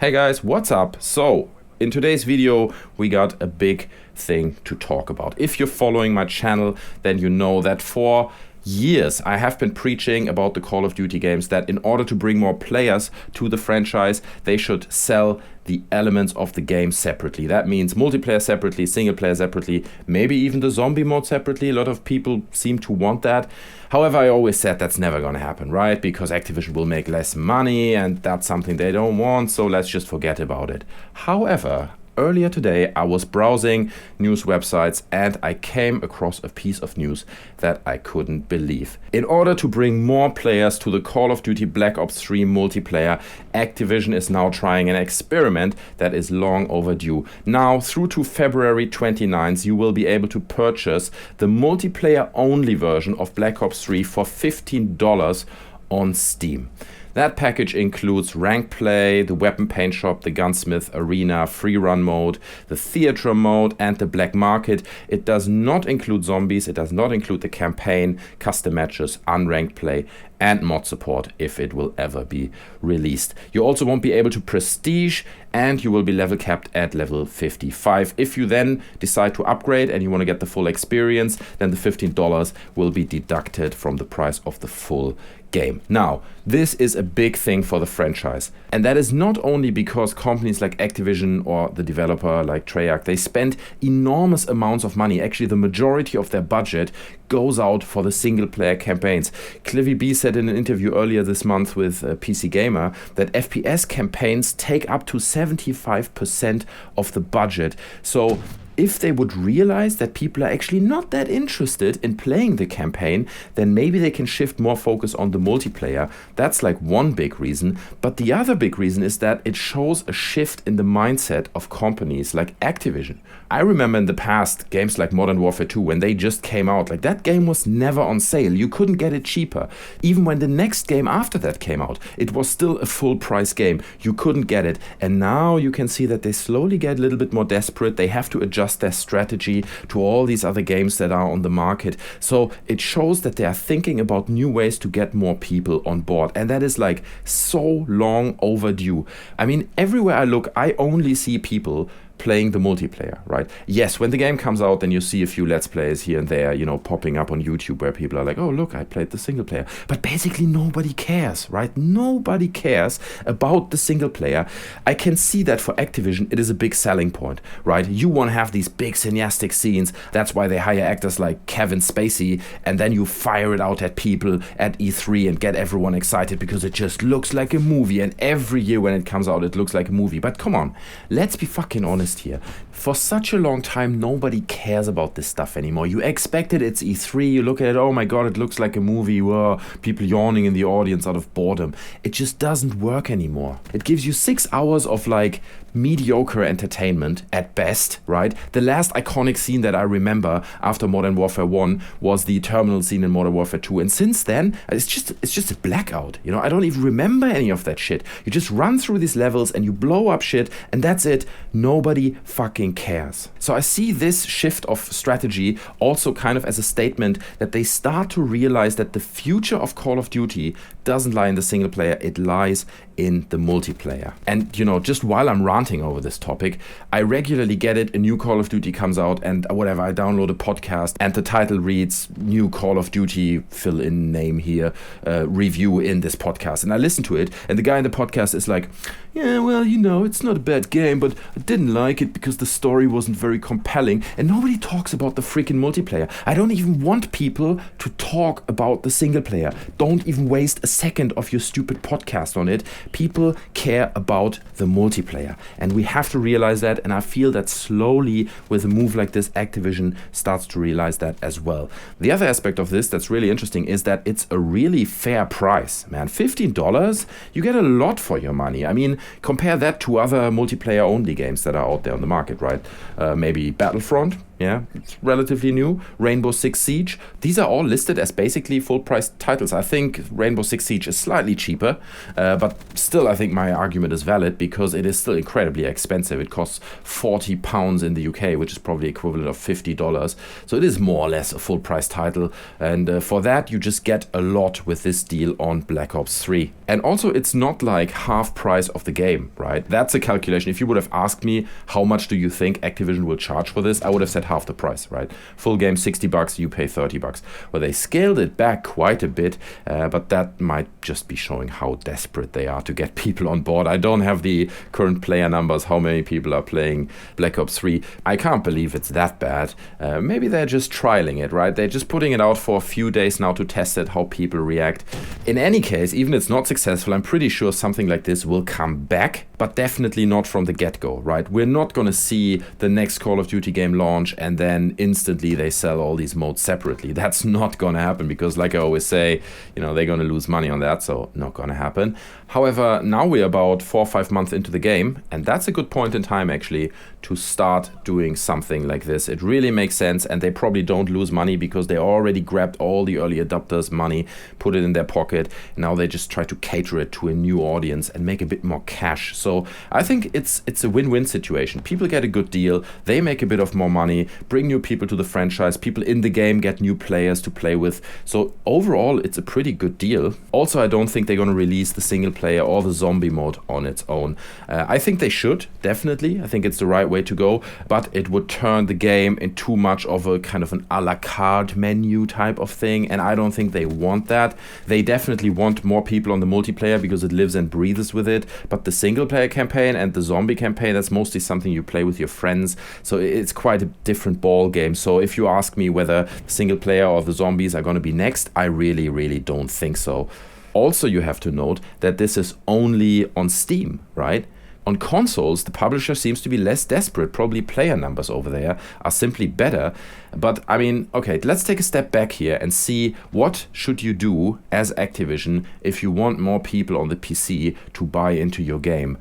Hey guys, what's up? So, in today's video, we got a big thing to talk about. If you're following my channel, then you know that for years I have been preaching about the Call of Duty games that in order to bring more players to the franchise, they should sell the elements of the game separately. That means multiplayer separately, single player separately, maybe even the zombie mode separately. A lot of people seem to want that. However, I always said that's never going to happen, right? Because Activision will make less money and that's something they don't want, so let's just forget about it. However, earlier today, I was browsing news websites and I came across a piece of news that I couldn't believe. In order to bring more players to the Call of Duty Black Ops 3 multiplayer, Activision is now trying an experiment that is long overdue. Now, through to February 29th, you will be able to purchase the multiplayer-only version of Black Ops 3 for $15 on Steam. That package includes rank play, the weapon paint shop, the gunsmith arena, free run mode, the theater mode, and the black market. It does not include zombies, it does not include the campaign, custom matches, unranked play, and mod support if it will ever be released. You also won't be able to prestige, and you will be level capped at level 55. If you then decide to upgrade and you want to get the full experience, then the $15 will be deducted from the price of the full game. Now, this is a big thing for the franchise. And that is not only because companies like Activision or the developer like Treyarch, they spend enormous amounts of money. Actually, the majority of their budget goes out for the single player campaigns. Cliffy B said in an interview earlier this month with PC Gamer that FPS campaigns take up to 75% of the budget. So if they would realize that people are actually not that interested in playing the campaign, then maybe they can shift more focus on the multiplayer. That's like one big reason. But the other big reason is that it shows a shift in the mindset of companies like Activision. I remember in the past, games like Modern Warfare 2, when they just came out, like that game was never on sale. You couldn't get it cheaper. Even when the next game after that came out, it was still a full price game. You couldn't get it. And now you can see that they slowly get a little bit more desperate. They have to adjust their strategy to all these other games that are on the market. So it shows that they are thinking about new ways to get more people on board. And that is like so long overdue. I mean, everywhere I look, I only see people playing the multiplayer, right? Yes, when the game comes out, then you see a few Let's Plays here and there, popping up on YouTube where people are like, oh, look, I played the single player. But basically nobody cares, right? Nobody cares about the single player. I can see that for Activision, it is a big selling point, right? You want to have these big cineastic scenes. That's why they hire actors like Kevin Spacey, and then you fire it out at people at E3 and get everyone excited because it just looks like a movie. And every year when it comes out, it looks like a movie. But come on, let's be fucking honest here. For such a long time, nobody cares about this stuff anymore. You expect it, it's E3, you look at it, oh my god, it looks like a movie, whoa, people yawning in the audience out of boredom. It just doesn't work anymore. It gives you 6 hours of like mediocre entertainment at best, right? The last iconic scene that I remember after Modern Warfare 1 was the terminal scene in Modern Warfare 2, and since then it's just a blackout. I don't even remember any of that shit. You just run through these levels and you blow up shit, and that's it. Nobody fucking cares. So I see this shift of strategy also kind of as a statement that they start to realize that the future of Call of Duty doesn't lie in the single player, it lies in the multiplayer. And just while I'm ranting over this topic, I regularly get it, a new Call of Duty comes out and whatever, I download a podcast and the title reads new Call of Duty, fill in name here, review in this podcast, and I listen to it and the guy in the podcast is like, yeah, well, it's not a bad game, but I didn't like it because the story wasn't very compelling, and nobody talks about the freaking multiplayer. I don't even want people to talk about the single player. Don't even waste a second of your stupid podcast on it. People care about the multiplayer, and we have to realize that, and I feel that slowly with a move like this, Activision starts to realize that as well. The other aspect of this that's really interesting is that it's a really fair price, man. $15, you get a lot for your money. I mean, compare that to other multiplayer only games that are out there on the market, right? Maybe Battlefront, yeah, it's relatively new. Rainbow Six Siege, these are all listed as basically full price titles. I think Rainbow Six Siege is slightly cheaper, but still I think my argument is valid because it is still incredibly expensive. It costs £40 in the UK, which is probably equivalent of $50. So it is more or less a full price title, and for that you just get a lot with this deal on Black Ops 3. And also, it's not like half price of the game, right? That's a calculation. If you would have asked me, how much do you think Activision will charge for this? I would have said half the price, right? Full game, $60, you pay $30. Well, they scaled it back quite a bit, but that might just be showing how desperate they are to get people on board. I don't have the current player numbers, how many people are playing Black Ops 3. I can't believe it's that bad. Maybe they're just trialing it, right? They're just putting it out for a few days now to test it, how people react. In any case, even if it's not successful, I'm pretty sure something like this will come back, but definitely not from the get-go, right? We're not going to see the next Call of Duty game launch and then instantly they sell all these modes separately. That's not going to happen because, like I always say, they're going to lose money on that, so not going to happen. However, now we're about 4 or 5 months into the game, and that's a good point in time actually to start doing something like this. It really makes sense, and they probably don't lose money because they already grabbed all the early adopters' money, put it in their pocket. Now they just try to cater it to a new audience and make a bit more cash. So I think it's a win-win situation. People get a good deal, they make a bit of more money, bring new people to the franchise, people in the game get new players to play with. So overall, it's a pretty good deal. Also, I don't think they're going to release the single player or the zombie mode on its own. I think they should, definitely. I think it's the right way to go, but it would turn the game into too much of a kind of an a la carte menu type of thing, and I don't think they want that. They definitely want more people on the multiplayer because it lives and breathes with it, but the single player campaign and the zombie campaign, that's mostly something you play with your friends, so it's quite a different ball game. So if you ask me whether the single player or the zombies are going to be next, I really don't think so. Also, you have to note that this is only on Steam, right? On consoles, the publisher seems to be less desperate. Probably player numbers over there are simply better. But I mean, okay, let's take a step back here and see what should you do as Activision if you want more people on the PC to buy into your game.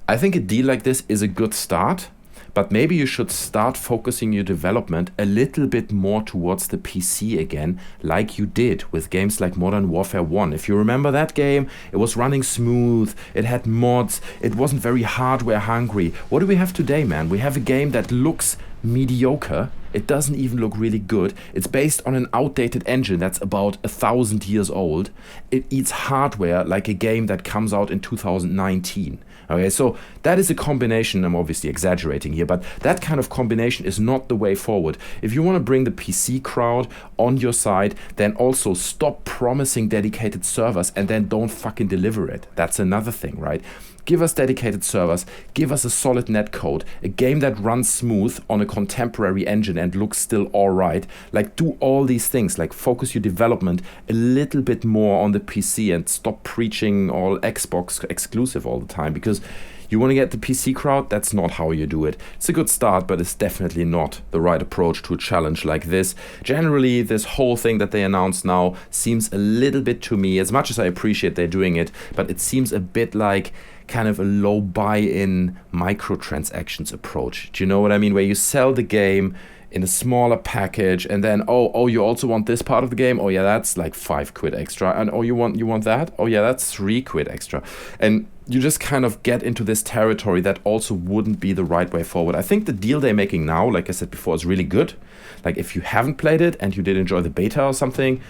I think a deal like this is a good start, but maybe you should start focusing your development a little bit more towards the PC again, like you did with games like Modern Warfare 1. If you remember that game, it was running smooth, it had mods, it wasn't very hardware hungry. What do we have today, man? We have a game that looks mediocre. It doesn't even look really good. It's based on an outdated engine that's about 1,000 years old. It eats hardware like a game that comes out in 2019. Okay, so that is a combination. I'm obviously exaggerating here, but that kind of combination is not the way forward. If you want to bring the PC crowd on your side, then also stop promising dedicated servers and then don't fucking deliver it. That's another thing, right? Give us dedicated servers, give us a solid netcode, a game that runs smooth on a contemporary engine and looks still alright. Like, do all these things, like focus your development a little bit more on the PC and stop preaching all Xbox exclusive all the time, because you want to get the PC crowd, that's not how you do it. It's a good start, but it's definitely not the right approach to a challenge like this. Generally, this whole thing that they announced now seems a little bit, to me, as much as I appreciate they're doing it, but it seems a bit like kind of a low buy-in microtransactions approach. Do you know what I mean? Where you sell the game in a smaller package and then oh you also want this part of the game, oh yeah, that's like £5 extra, and oh you want that, oh yeah, that's £3 extra, and you just kind of get into this territory that also wouldn't be the right way forward. I think the deal they're making now, like I said before, is really good. Like, if you haven't played it and you did enjoy the beta or something,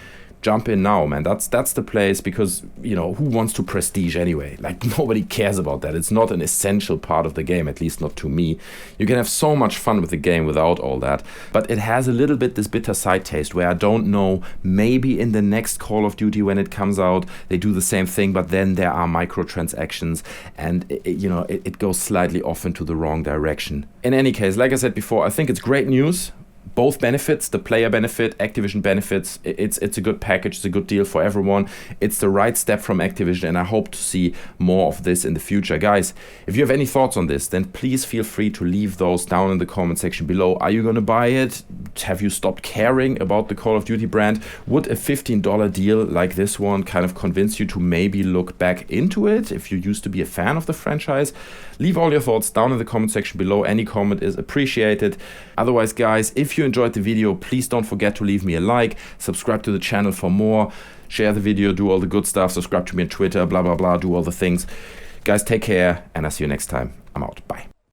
jump in now, man. That's the place, because, you know, who wants to prestige anyway? Like, nobody cares about that. It's not an essential part of the game, at least not to me. You can have so much fun with the game without all that, but it has a little bit this bitter side taste where I don't know, maybe in the next Call of Duty when it comes out, they do the same thing, but then there are microtransactions and it goes slightly off into the wrong direction. In any case, like I said before, I think it's great news. Both benefits, the player benefit, Activision benefits. It's a good package, it's a good deal for everyone. It's the right step from Activision, and I hope to see more of this in the future. Guys, if you have any thoughts on this, then please feel free to leave those down in the comment section below. Are you going to buy it? Have you stopped caring about the Call of Duty brand? Would a $15 deal like this one kind of convince you to maybe look back into it if you used to be a fan of the franchise? Leave all your thoughts down in the comment section below. Any comment is appreciated. Otherwise, guys, if you enjoyed the video, please don't forget to leave me a like, subscribe to the channel for more, share the video, do all the good stuff, subscribe to me on Twitter, blah, blah, blah, do all the things. Guys, take care, and I'll see you next time. I'm out. Bye.